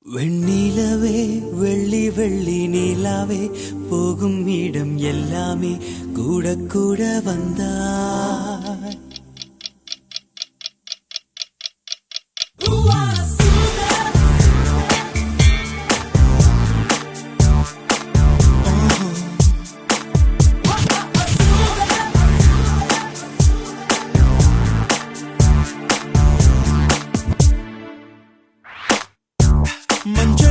வெண்ணிலவே வெள்ளி வெள்ளி நிலாவே போகும் இடம் எல்லாமே கூட கூட வந்தாய். மஞ்சள்